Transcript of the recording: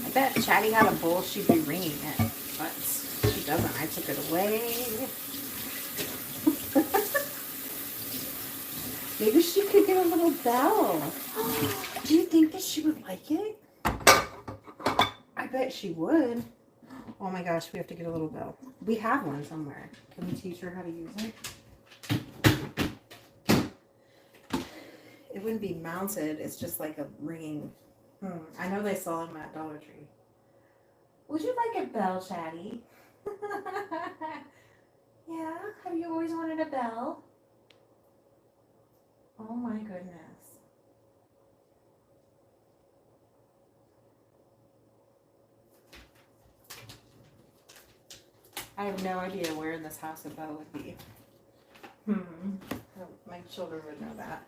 I bet Chatty had a bowl, she'd be ringing it. But she doesn't. I took it away. Maybe she could get a little bell. Do you think that she would like it? I bet she would. Oh my gosh, we have to get a little bell. We have one somewhere. Can we teach her how to use it? It wouldn't be mounted. It's just like a ringing. I know they sell them at Dollar Tree. Would you like a bell, Chatty? Yeah? Have you always wanted a bell? Oh my goodness. I have no idea where in this house a bell would be. My children would know that.